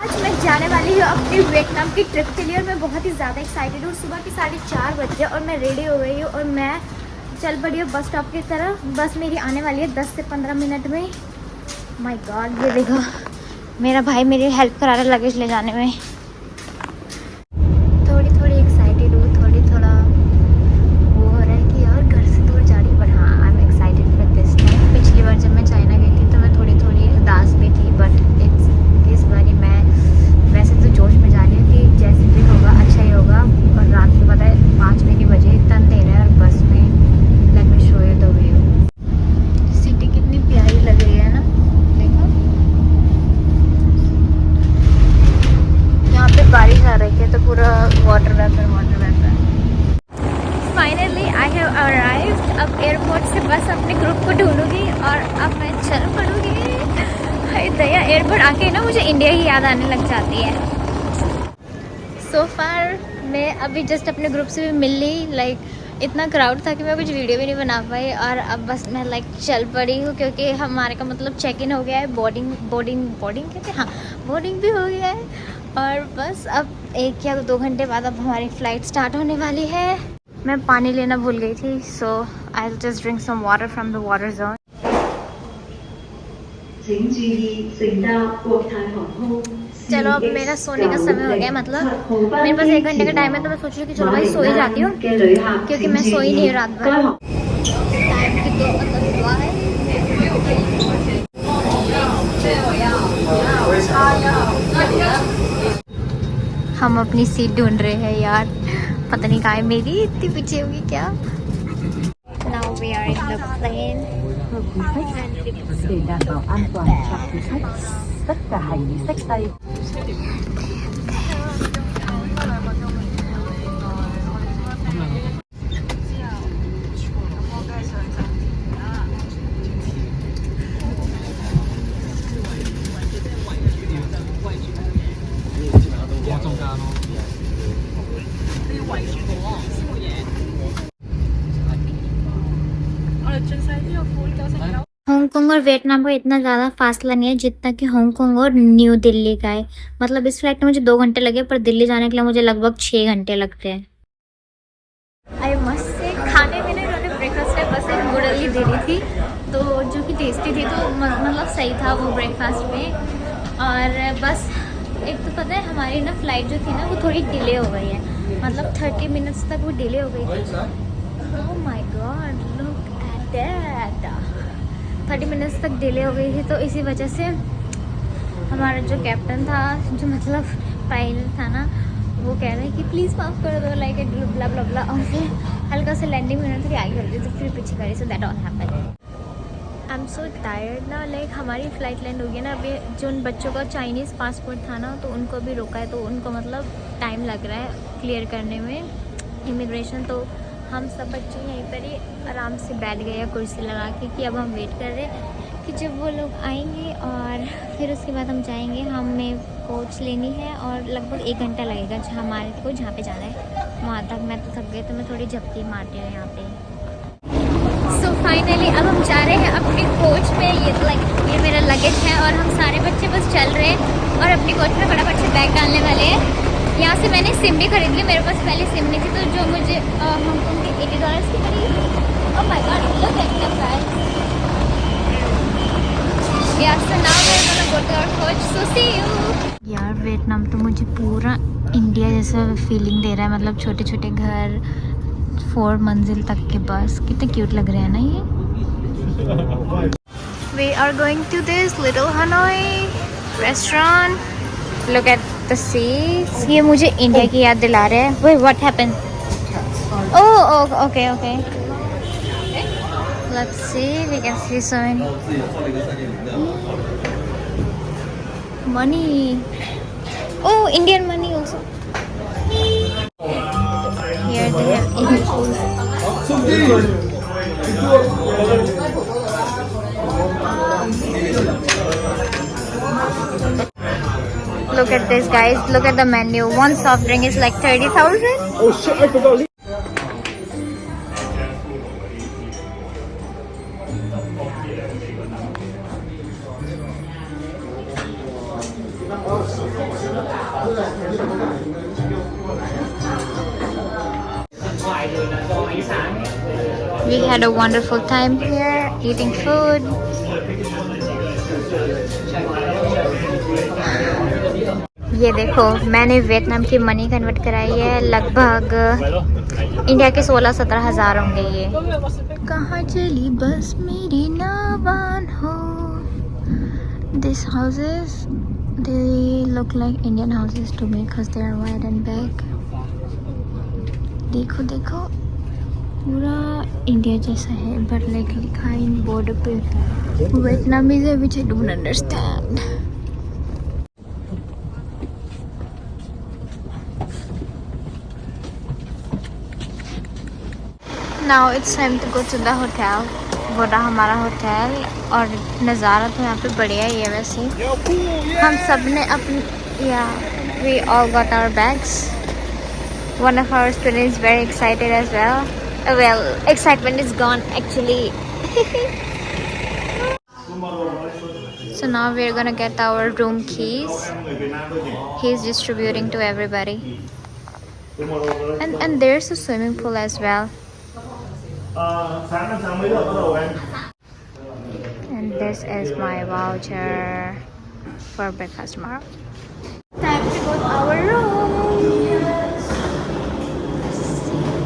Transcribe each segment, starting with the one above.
आज मैं जाने वाली हूँ अपनी वियतनाम की ट्रिप के लिए और मैं बहुत ही ज़्यादा एक्साइटेड हूँ। सुबह के 4:30 बजे और मैं रेडी हो गई हूँ और मैं चल पड़ी हूँ बस स्टॉप की तरफ। बस मेरी आने वाली है 10 से 15 मिनट में। माय गॉड, ये देखो मेरा भाई मेरी हेल्प करा रहा है लगेज ले जाने में। थोड़ी एक्साइटेड हूँ, थोड़ा वो हो रहा है कि यार घर से दूर जा रही हूँ, बट हाँ I am excited for this time. पिछली बार जब मैं चाइना गई थी तो मैं थोड़ी उदास भी थी, बट इस बारी मैं वैसे तो जोश में जा रही हूँ कि जैसे भी होगा अच्छा ही होगा। और रात के पता है 5 भी नहीं बजे, इतना अंधेरा है और बस में late me show you the view. City कितनी प्यारी लग रही है ना, देखो यहाँ पे बारिश आ रही है तो पूरा water vapour. Finally I have arrived. अब एयरपोर्ट से बस अपने ग्रुप को ढूंढूंगी और अब मैं चल पड़ूंगी। हाय दया, एयरपोर्ट आके ना मुझे इंडिया ही याद आने लग जाती है। सो फार मैं अभी जस्ट अपने ग्रुप से भी मिल ली। लाइक इतना क्राउड था कि मैं कुछ वीडियो भी नहीं बना पाई और अब बस मैं चल पड़ी हूँ क्योंकि हमारे का मतलब चेक इन हो गया है। बोर्डिंग कहते हैं, हाँ बोर्डिंग भी हो गया है। और बस अब 1 या 2 घंटे बाद अब हमारी फ़्लाइट स्टार्ट होने वाली है। मैं पानी लेना भूल गई थी, so I will just drink some water from the water zone. चलो अब मेरा सोने का समय हो गया, मतलब मेरे पास 1 घंटे का टाइम है तो मैं सोच रही हूँ कि चलो भाई सो ही जाती हूँ क्योंकि मैं सोई नहीं रात भर। टाइम की तो हम अपनी सीट ढूंढ रहे हैं यार, पता नहीं कहाँ है मेरी, इतनी पीछे होगी क्या। Now we are in the plane. Để đảm bảo an toàn cho quý khách, tất cả hành lý xách tay. Hong Kong और वियतनाम का इतना ज़्यादा फासला नहीं है जितना कि हांगकांग और न्यू दिल्ली का है। मतलब इस फ्लाइट में मुझे 2 घंटे लगे पर दिल्ली जाने के लिए मुझे लगभग 6 घंटे लगते हैं। आई मस्ट से खाने में ना इन्होंने ब्रेकफास्ट में बस एक गुड़ली दे दी थी तो जो कि टेस्टी थी, तो मतलब सही था वो ब्रेकफास्ट में। और बस एक तो पता है हमारी ना फ़्लाइट जो थी ना वो थोड़ी डिले हो गई है, मतलब 30 मिनट्स तक वो डिले हो गई थी। ओह my God, look at that, 30 minutes तक डिले हो गई थी। तो इसी वजह से हमारा जो कैप्टन था, जो मतलब पायलट था ना, वो कह रहे हैं कि प्लीज़ माफ़ कर दो, लाइक ब्ला ब्ला ब्ला। और फिर हल्का सा लैंडिंग में थोड़ी आगे कर दी तो फिर पीछे करी, so that all happen. I am so tired ना। लाइक हमारी फ़्लाइट लैंड हो गई ना, अभी जो उन बच्चों का चाइनीज़ पासपोर्ट था ना तो उनको भी रोका है, तो उनको मतलब टाइम लग रहा है क्लियर करने में इमिग्रेशन। तो हम सब बच्चे यहीं पर ही आराम से बैठ गए हैं कुर्सी लगा के कि अब हम वेट कर रहे हैं कि जब वो लोग आएंगे और फिर उसके बाद हम जाएंगे। हमें कोच लेनी है और लगभग 1 घंटा लगेगा हमारे को जहाँ पे जाना है वहाँ तक। मैं तो थक गई तो मैं थोड़ी झपकी मारती हूँ यहाँ पे। सो फाइनली अब हम जा रहे हैं अपने कोच में। ये मेरा लगेज है और हम सारे बच्चे बस चल रहे हैं और अपनी कोच में फटाफट से बैग डालने वाले हैं। यहाँ से मैंने सिम भी खरीद ली, मेरे पास पहले सिम नहीं थी तो जो मुझे हांगकांग के $80 की पड़ी। Oh my God, look at the price. यार so now we are gonna go to our coach, so see you. यार वियतनाम तो मुझे पूरा इंडिया जैसा फीलिंग दे रहा है, मतलब छोटे छोटे घर, 4 मंजिल तक के बस, कितने क्यूट लग रहे हैं ना ये। We are going to this little Hanoi restaurant. Look at the seats. ये मुझे इंडिया की याद दिला रहे हैं। Wait, what happened? Oh okay okay, let's see, we can see so many money. Oh, Indian money also. Here they have Look at this, guys. Look at the menu. One soft drink is like 30,000. Oh shit, I forgot. We had a wonderful time here eating food. ये देखो मैंने Vietnam की money convert कराई है, लगभग India के 16-17 हज़ार होंगे ये। कहाँ चली बस मेरी नावान हो। These houses, they look like Indian houses to me because they are white and big. देखो देखो पूरा इंडिया जैसा है, but like लिखा है इन बोर्ड पे Vietnamese है, which I don't understand. Now it's time to go to the hotel. वो रहा हमारा होटल और नज़ारा तो यहाँ पे बढ़िया ही है वैसे। हम सब ने अपनी we all got our bags. One of our students is very excited as well. Well, excitement is gone actually. So now we're gonna get our room keys. He's distributing to everybody. And there's a swimming pool as well. And this is my voucher for breakfast tomorrow. Time to go to our room.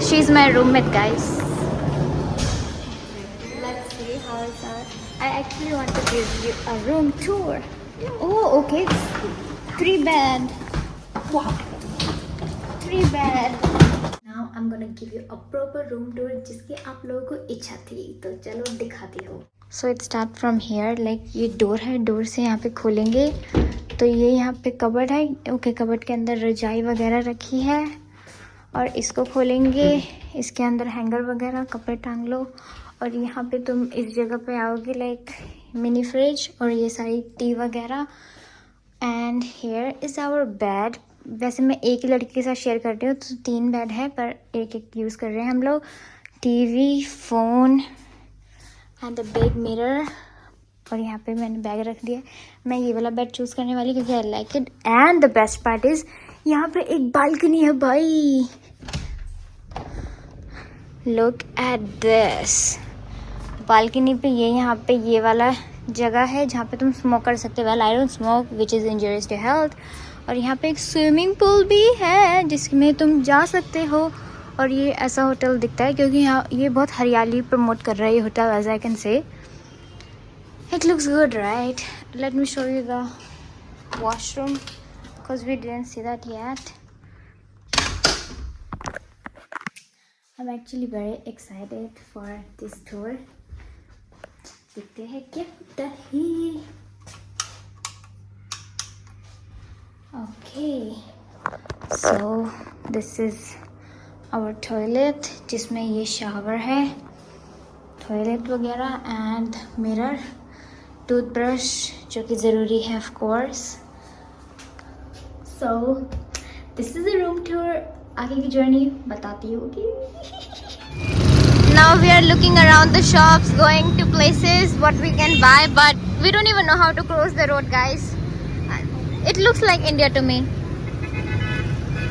She's my roommate, guys. Let's see how is that. I actually want to give you a room tour. Oh, okay. 3 bed. Wow. 3 bed. Now I'm gonna give you a proper room tour जिसकी आप लोगों को इच्छा थी, तो चलो दिखाती हूँ। So it start from here, like ये डोर है, डोर से यहाँ पे खोलेंगे तो ये यहाँ पे कबर्ड है। ओके, कबर्ड के अंदर रजाई वगैरह रखी है और इसको खोलेंगे, इसके अंदर हैंगर वगैरह कपड़े टांग लो और यहाँ पे तुम इस जगह पे आओगे लाइक मिनी फ्रिज और ये सारी टी वगैरह। And here is our bed. वैसे मैं एक ही लड़की के साथ शेयर कर रही हूँ तो 3 बेड है, पर एक एक यूज़ कर रहे हैं हम लोग। TV, phone and a big mirror. और यहाँ पे मैंने बैग रख दिया। मैं ये वाला बेड चूज़ करने वाली क्योंकि I like it. And the best part is यहाँ पे एक बालकनी है भाई। Look at this. बालकनी पे ये यहाँ पे ये वाला जगह है जहाँ पे तुम स्मोक कर सकते हो। Well I don't smoke which is injurious to health. और यहाँ पे एक स्विमिंग पूल भी है जिसमें तुम जा सकते हो। और ये ऐसा होटल दिखता है क्योंकि यहाँ ये बहुत हरियाली प्रमोट कर रहा है ये hotel, as I can say. It looks good right. Let me show you the washroom because we didn't see that yet. I am actually very excited for this tour. देखते हैं क्या होता है। Okay, so this is our toilet जिसमें ये shower है, toilet वगैरह and mirror, toothbrush जो कि ज़रूरी है of course. So this is a room tour। आगे की जर्नी बताती होगी। Now we are looking around the shops, going to places what we can buy, but we don't even know how to cross the road, guys. It looks like India to me.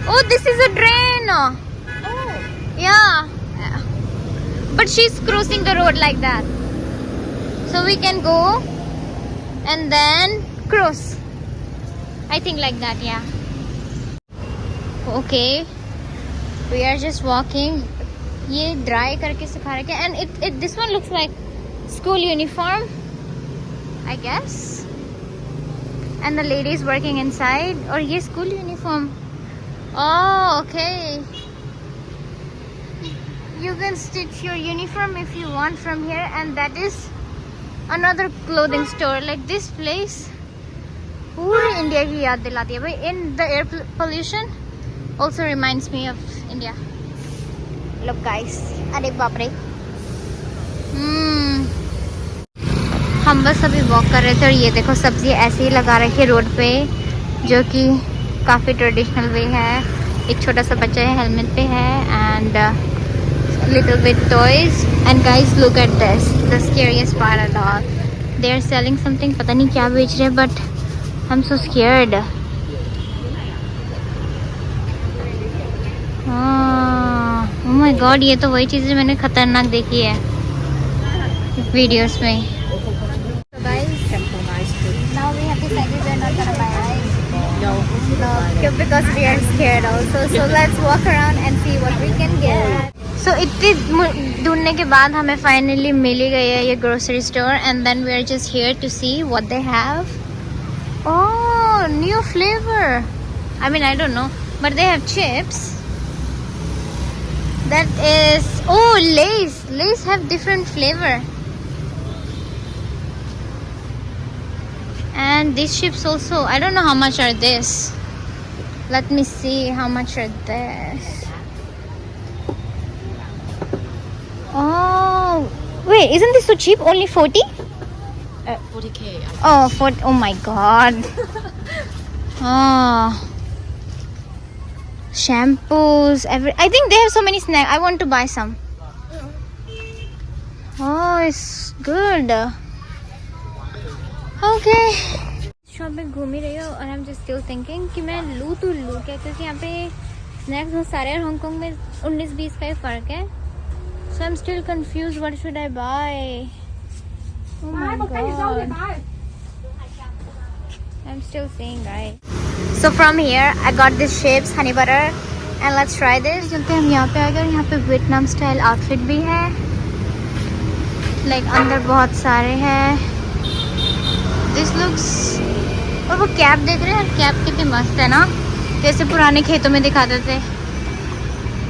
Oh, this is a drain. Oh. Yeah. But she's crossing the road like that. So we can go and then cross. I think like that, yeah. Okay. We are just walking. ये dry करके सिखा रहे हैं and this one looks like school uniform, I guess. And the lady is working inside. और ये school uniform. Oh, okay. You can stitch your uniform if you want from here, and that is another clothing store. Like this place पूरी India की याद दिलाती है भाई। In the air pollution also reminds me of India. Look guys, अरे बाप रे। हम बस अभी वॉक कर रहे थे और ये देखो सब्जी ऐसे ही लगा रखी है रोड पे, जो कि काफ़ी ट्रेडिशनल वे है। एक छोटा सा बच्चा है, हेलमेट पे है and little bit toys. And guys look at this, the scariest part at all. They are selling something, पता नहीं क्या बेच रहे हैं, but I am so scared. God, ये तो वही चीज़ है मैंने खतरनाक देखी है वीडियोस में. So guys, now we have decided we're not gonna buy rice. No, because we are scared also. So let's walk around and see what we can get. So इतनी ढूंढने के बाद हमें finally मिल ही गई है ये grocery store, and then we are just here to see what they have. Oh, new flavor. I mean, I don't know, but they have chips. That is, oh, Lay's. Lay's have different flavor. And these chips also, I don't know how much are this. Let me see how much are this. Oh, wait, isn't this so cheap? Only 40? 40k. Oh, 40. Oh my god. Oh. Shampoos, I think they have so many snacks. I want to buy some. Oh, it's good. Okay. Shop में घूम ही रही हूँ और I'm just still thinking कि मैं लूँ तो लूँ क्या, क्योंकि यहाँ पे स्नैक्स बहुत सारे हैं. हांगकांग में 19-20 का ही फ़र्क है. So I'm still confused. What should I buy? Oh my god. I'm still seeing, guys. So from here, I got this shapes honey butter, and let's try this. चलते हम यहाँ पे आ गए. यहाँ पे वियतनाम स्टाइल आउटफिट भी है. Like अंदर बहुत सारे हैं. This looks. और वो कैप देख रहे हैं, कैप कितनी मस्त है ना, जैसे पुराने खेतों में दिखाते थे.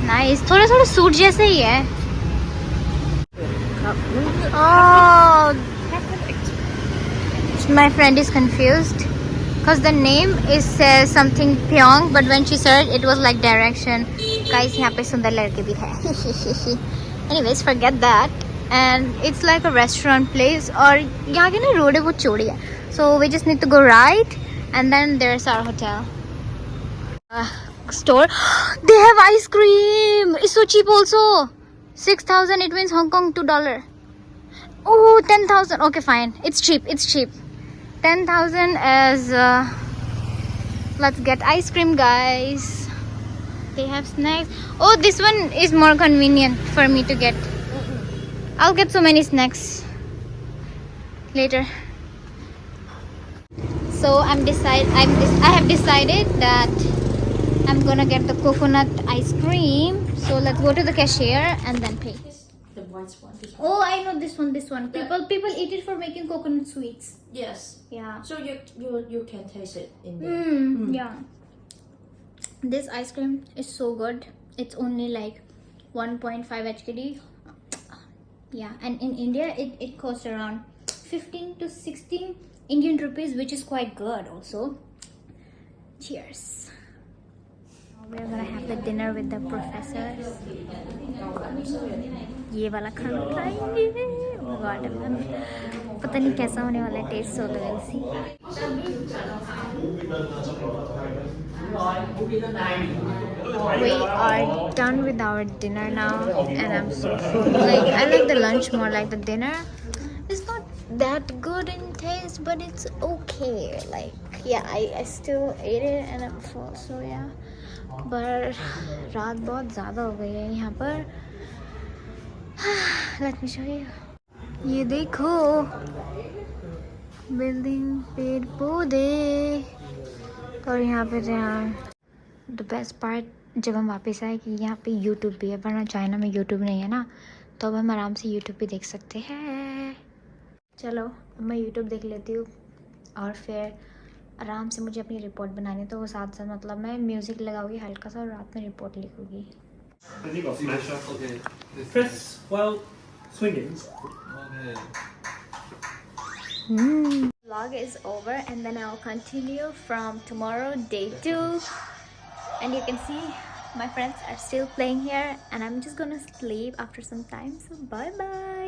नाइस. थोड़ा थोड़ा सूट जैसे ही है. Oh, my friend is confused because the name is says something Pyong, but when she searched, it was like direction. Guys, यहाँ पे सुंदर लड़के भी है. Anyways, forget that. And it's like a restaurant place. और यहाँ की ना रोड है वो चौड़ी है. So we just need to go right, and then there's our hotel. Store. They have ice cream. It's so cheap also. 6,000. It means Hong Kong $2. Oh, 10,000. Okay, fine. It's cheap. It's cheap. 10,000 as. Let's get ice cream, guys. They have snacks. Oh, this one is more convenient for me to get. I'll get so many snacks later. So I have decided that I'm gonna get the coconut ice cream. So let's go to the cashier and then pay. The white one. Oh, I know this one. This one. People eat it for making coconut sweets. Yes. Yeah. So you can taste it in there. Yeah. This ice cream is so good. It's only like 1.5 HKD. Yeah, and in India it costs around 15 to 16 Indian rupees, which is quite good also. Cheers. We're gonna have the dinner with the professors. ये वाला खाना खाएंगे. Oh God, पता नहीं कैसा होने वाला है test. So we'll see. We are done with our dinner now, and I'm so full. Like, I like the lunch more. Like the dinner, it's not that good in taste, but it's okay. Like, yeah, I still ate it and I'm full. So yeah, but रात बहुत ज़्यादा हो गई है यहाँ पर. Let me show you. ये देखो, बिल्डिंग, पेड़ पौधे, और यहाँ पे द बेस्ट पार्ट जब हम वापस आए कि यहाँ पे यूट्यूब भी है, वरना चाइना में यूट्यूब नहीं है ना, तो अब हम आराम से यूट्यूब भी देख सकते हैं. चलो अब मैं यूट्यूब देख लेती हूँ और फिर आराम से मुझे अपनी रिपोर्ट बनानी है, तो वो साथ साथ मतलब मैं म्यूज़िक लगाऊंगी हल्का सा और रात में रिपोर्ट लिखूँगी. Have you got smash up? Okay. Press while swinging. Okay. Vlog is over, and then I'll continue from tomorrow, day 2. And you can see my friends are still playing here, and I'm just gonna sleep after some time. So bye bye.